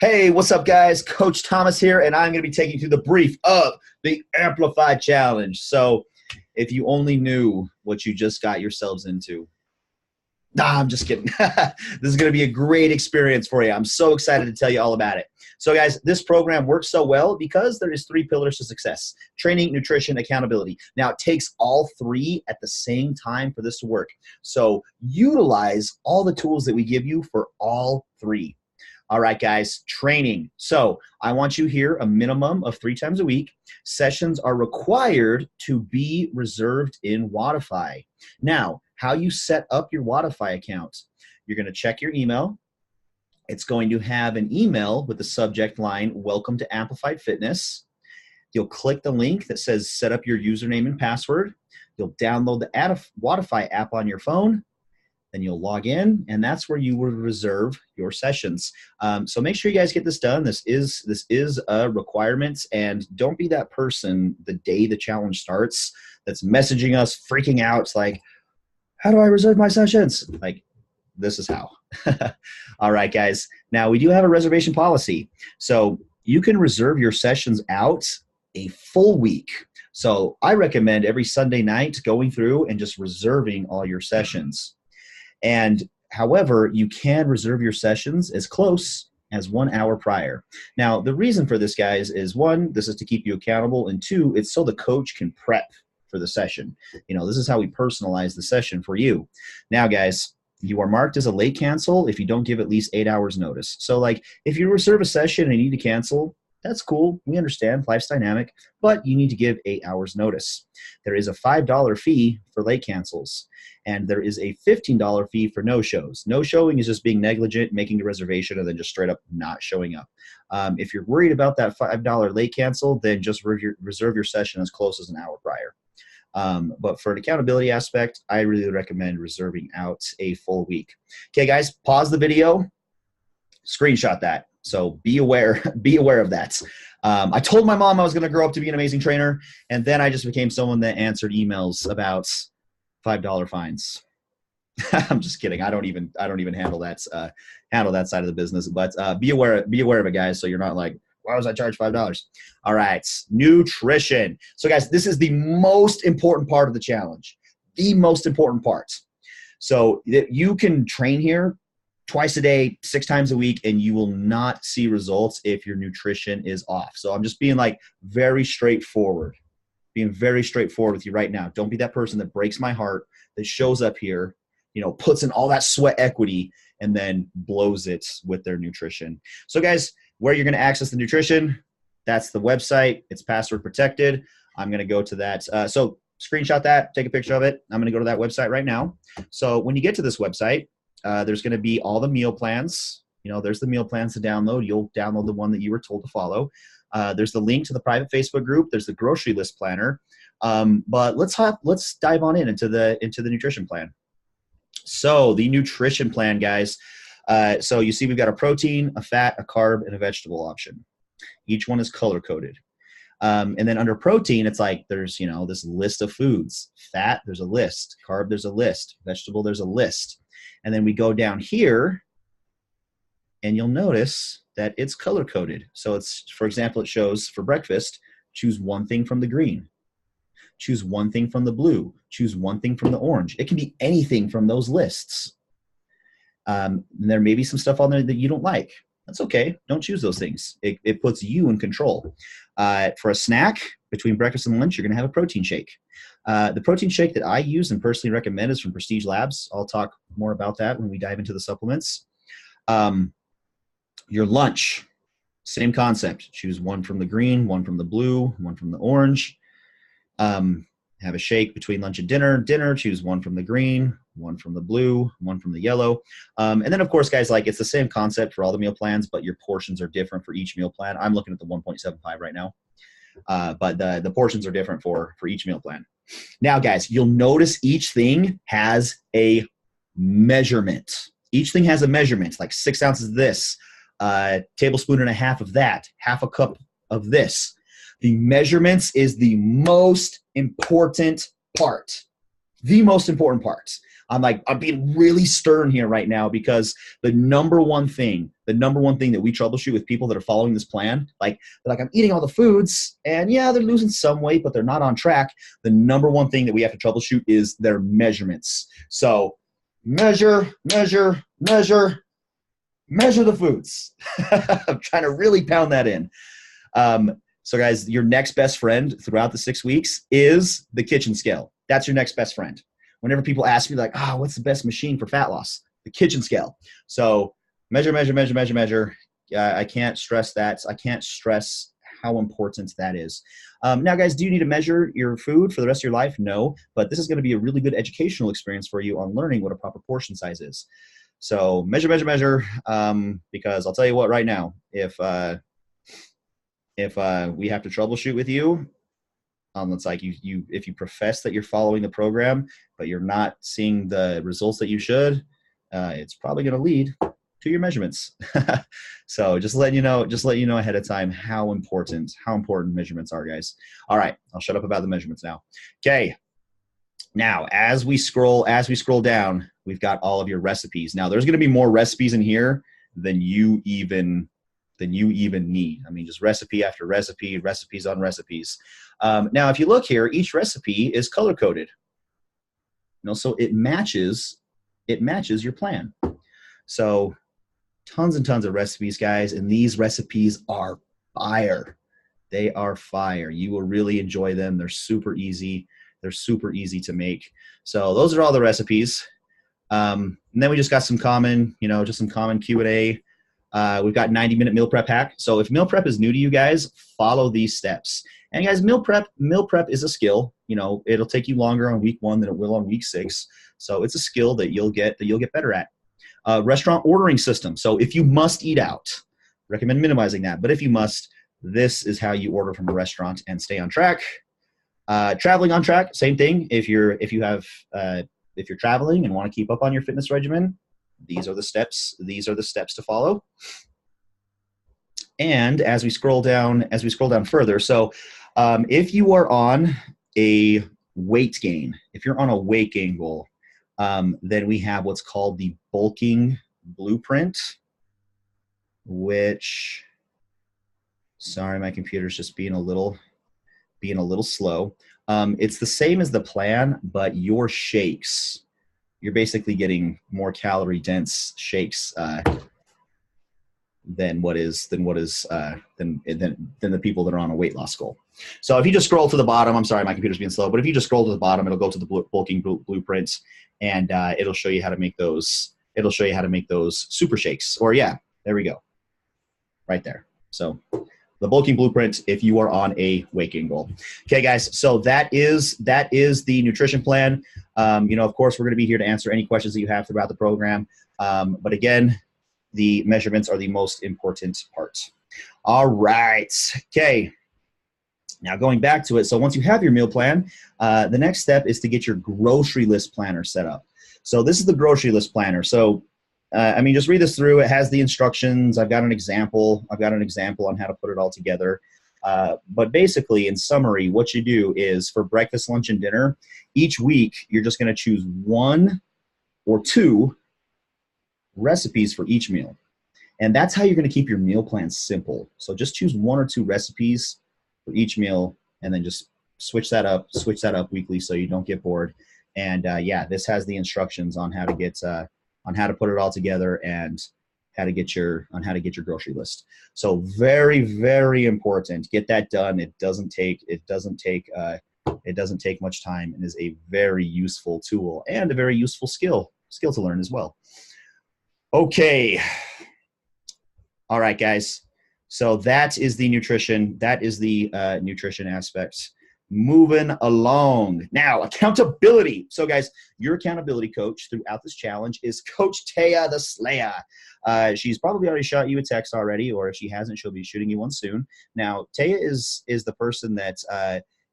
Hey, what's up, guys? Coach Thomas here, and I'm going to be taking you through the brief of the Amplified Challenge. So, if you only knew what you just got yourselves into. Nah, I'm just kidding. This is going to be a great experience for you. I'm so excited to tell you all about it. So, guys, this program works so well because there is 3 pillars to success: training, nutrition, accountability. Now, it takes all 3 at the same time for this to work. So, utilize all the tools that we give you for all 3. All right, guys, training. So I want you here a minimum of 3 times a week. Sessions are required to be reserved in Wodify. Now, how you set up your Wodify account, you're going to check your email. It's going to have an email with the subject line, "Welcome to Amplified Fitness." You'll click the link that says set up your username and password. You'll download the Wodify app on your phone. Then you'll log in, and that's where you will reserve your sessions. So make sure you guys get this done. This is a requirement, and don't be that person the day the challenge starts that's messaging us, freaking out. It's like, how do I reserve my sessions? Like, this is how. All right, guys. Now, we do have a reservation policy. So you can reserve your sessions out a full week. So I recommend every Sunday night going through and just reserving all your sessions. And however, you can reserve your sessions as close as 1 hour prior. Now, the reason for this, guys, is 1, this is to keep you accountable, and 2, it's so the coach can prep for the session. You know, this is how we personalize the session for you. Now, guys, you are marked as a late cancel if you don't give at least 8 hours notice. So, like, if you reserve a session and you need to cancel, that's cool. We understand life's dynamic, but you need to give 8 hours notice. There is a $5 fee for late cancels, and there is a $15 fee for no-shows. No-showing is just being negligent, making a reservation, and then just straight up not showing up. If you're worried about that $5 late cancel, then just reserve your session as close as an hour prior. But for an accountability aspect, I really recommend reserving out a full week. Okay, guys, pause the video, screenshot that. So be aware of that. I told my mom I was going to grow up to be an amazing trainer, and then I just became someone that answered emails about $5 fines. I'm just kidding. I don't even handle that side of the business. But be aware of it, guys. So you're not like, why was I charged $5? All right, nutrition. So guys, this is the most important part of the challenge. The most important part. So that you can train here twice a day, 6 times a week, and you will not see results if your nutrition is off. So I'm just being like very straightforward, with you right now. Don't be that person that breaks my heart, that shows up here, you know, puts in all that sweat equity and then blows it with their nutrition. So guys, where you're going to access the nutrition, that's the website. It's password protected. I'm going to go to that. So screenshot that, take a picture of it. I'm going to go to that website right now. So when you get to this website, there's going to be all the meal plans. You know, there's the meal plans to download. You'll download the one that you were told to follow. There's the link to the private Facebook group. There's the grocery list planner. But let's dive on into the nutrition plan. So the nutrition plan, guys. So you see we've got a protein, a fat, a carb, and a vegetable option. Each one is color coded. And then under protein, it's like there's, you know, this list of foods. Fat, there's a list. Carb, there's a list. Vegetable, there's a list. And then we go down here, and you'll notice that it's color-coded. So it's, for example, it shows for breakfast, choose one thing from the green. Choose one thing from the blue. Choose one thing from the orange. It can be anything from those lists. And there may be some stuff on there that you don't like. That's okay. Don't choose those things. It puts you in control. For a snack, between breakfast and lunch, you're going to have a protein shake. The protein shake that I use and personally recommend is from Prestige Labs. I'll talk more about that when we dive into the supplements. Your lunch, same concept. Choose one from the green, one from the blue, one from the orange. Have a shake between lunch and dinner. Dinner, choose one from the green, one from the blue, one from the yellow. And then, of course, guys, like it's the same concept for all the meal plans, but your portions are different for each meal plan. I'm looking at the 1.75 right now. But the portions are different for each meal plan. Now, guys, you'll notice each thing has a measurement. Each thing has a measurement, like 6 ounces of this, tablespoon and a half of that, half a cup of this. The measurements is the most important part. The most important part. I'm being really stern here right now, because the number one thing that we troubleshoot with people that are following this plan, like they're like, I'm eating all the foods and yeah, they're losing some weight, but they're not on track. The number one thing that we have to troubleshoot is their measurements. So measure the foods. I'm trying to really pound that in. So guys, your next best friend throughout the 6 weeks is the kitchen scale. That's your next best friend. Whenever people ask me like, what's the best machine for fat loss? The kitchen scale. So measure. I can't stress that. I can't stress how important that is. Now, guys, do you need to measure your food for the rest of your life? No, but this is going to be a really good educational experience for you on learning what a proper portion size is. So measure, because I'll tell you what right now, if we have to troubleshoot with you, it's like if you profess that you're following the program, but you're not seeing the results that you should, it's probably going to lead to your measurements. So just letting you know ahead of time how important measurements are, guys. All right, I'll shut up about the measurements now. Okay. Now, as we scroll down, we've got all of your recipes. Now, there's going to be more recipes in here than you even need. I mean, just recipe after recipe, recipes on recipes. Now, if you look here, each recipe is color coded. So it matches your plan. So tons and tons of recipes, guys, and these recipes are fire. They are fire. You will really enjoy them. They're super easy. They're super easy to make. So those are all the recipes. And then we just got some common, just some common Q&A. We've got 90-minute meal prep hack. So if meal prep is new to you guys, follow these steps. And guys, meal prep is a skill. It'll take you longer on week 1 than it will on week 6. So it's a skill that you'll get better at. Restaurant ordering system. So if you must eat out, recommend minimizing that. But if you must, this is how you order from a restaurant and stay on track. Traveling on track, same thing. If you're traveling and want to keep up on your fitness regimen, these are the steps to follow. And as we scroll down further, so if you are on a weight gain goal, then we have what's called the bulking blueprint, which, sorry, my computer's just being a little slow. It's the same as the plan, but your shakes, you're basically getting more calorie dense shakes than the people that are on a weight loss goal. So if you just scroll to the bottom, I'm sorry, my computer's being slow, but if you just scroll to the bottom, it'll go to the bulking blueprints, and it'll show you how to make those. It'll show you how to make those super shakes. Or yeah, there we go, right there. So the bulking blueprint if you are on a weight gain goal. Okay, guys, so that is the nutrition plan. Of course, we're going to be here to answer any questions that you have throughout the program. But again, the measurements are the most important part. All right. Okay. Now going back to it. So once you have your meal plan, the next step is to get your grocery list planner set up. So this is the grocery list planner. So just read this through. It has the instructions. I've got an example on how to put it all together. But basically, in summary, what you do is for breakfast, lunch, and dinner, each week, you're just going to choose 1 or 2 recipes for each meal. And that's how you're going to keep your meal plan simple. So just choose 1 or 2 recipes for each meal, and then just switch that up weekly so you don't get bored. And this has the instructions on how to get on how to put it all together and how to get your grocery list. So very, very important. Get that done. It doesn't take much time, and is a very useful tool and a very useful skill to learn as well. Okay. All right, guys. So that is the nutrition. That is the nutrition aspect. Moving along. Now, accountability. So, guys, your accountability coach throughout this challenge is Coach Taya the Slayer. She's probably already shot you a text already, or if she hasn't, she'll be shooting you one soon. Now, Taya is the person that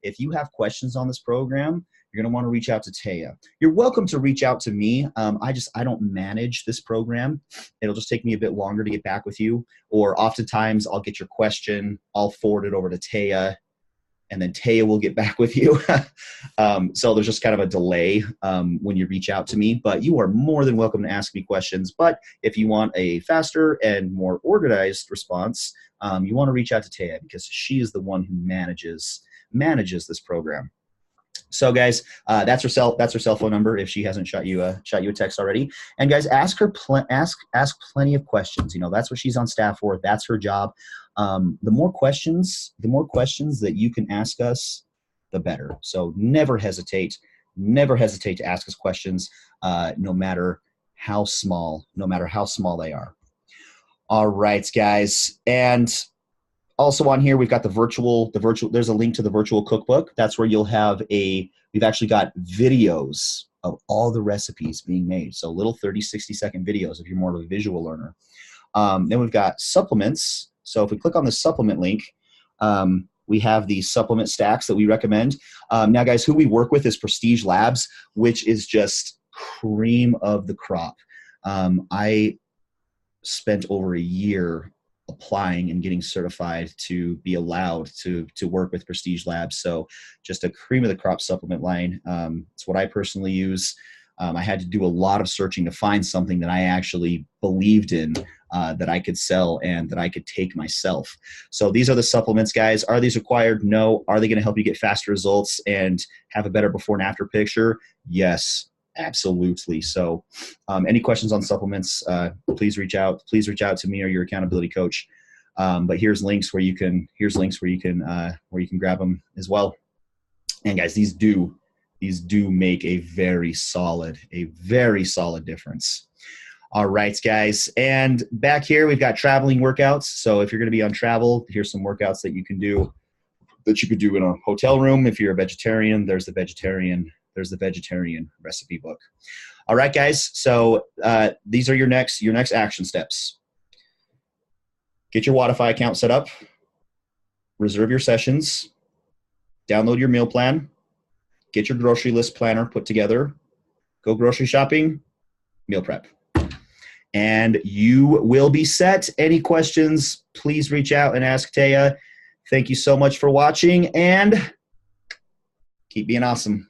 if you have questions on this program, you're going to want to reach out to Taya. You're welcome to reach out to me. I don't manage this program. It'll just take me a bit longer to get back with you. Or oftentimes I'll get your question, I'll forward it over to Taya, and then Taya will get back with you. So there's just kind of a delay when you reach out to me, but you are more than welcome to ask me questions. But if you want a faster and more organized response, you want to reach out to Taya because she is the one who manages this program. So guys, that's her cell phone number if she hasn't shot you a text already. And guys, ask her ask plenty of questions. You know, that's what she's on staff for. That's her job. The more questions that you can ask us, the better. So never hesitate to ask us questions, no matter how small they are. All right, guys. And also on here, we've got the virtual, there's a link to the virtual cookbook. That's where you'll have we've actually got videos of all the recipes being made. So little 30, 60-second videos if you're more of a visual learner. Then we've got supplements. So if we click on the supplement link, we have the supplement stacks that we recommend. Now, guys, who we work with is Prestige Labs, which is just cream of the crop. I spent over a year applying and getting certified to be allowed to work with Prestige Labs. So just a cream of the crop supplement line. It's what I personally use. I had to do a lot of searching to find something that I actually believed in, that I could sell and that I could take myself. So these are the supplements, guys. Are these required? No. Are they going to help you get faster results and have a better before and after picture? Yes, absolutely. So any questions on supplements, please reach out. Please reach out to me or your accountability coach. But here's links where you can grab them as well. And guys, these do make a very solid difference. All right, guys. And back here, we've got traveling workouts. So if you're going to be on travel, here's some workouts that you could do in a hotel room. If you're a vegetarian, there's the vegetarian recipe book. All right, guys. So these are your next action steps. Get your Wodify account set up, reserve your sessions, download your meal plan, get your grocery list planner put together, go grocery shopping, meal prep. And you will be set. Any questions, please reach out and ask Taya. Thank you so much for watching, and keep being awesome.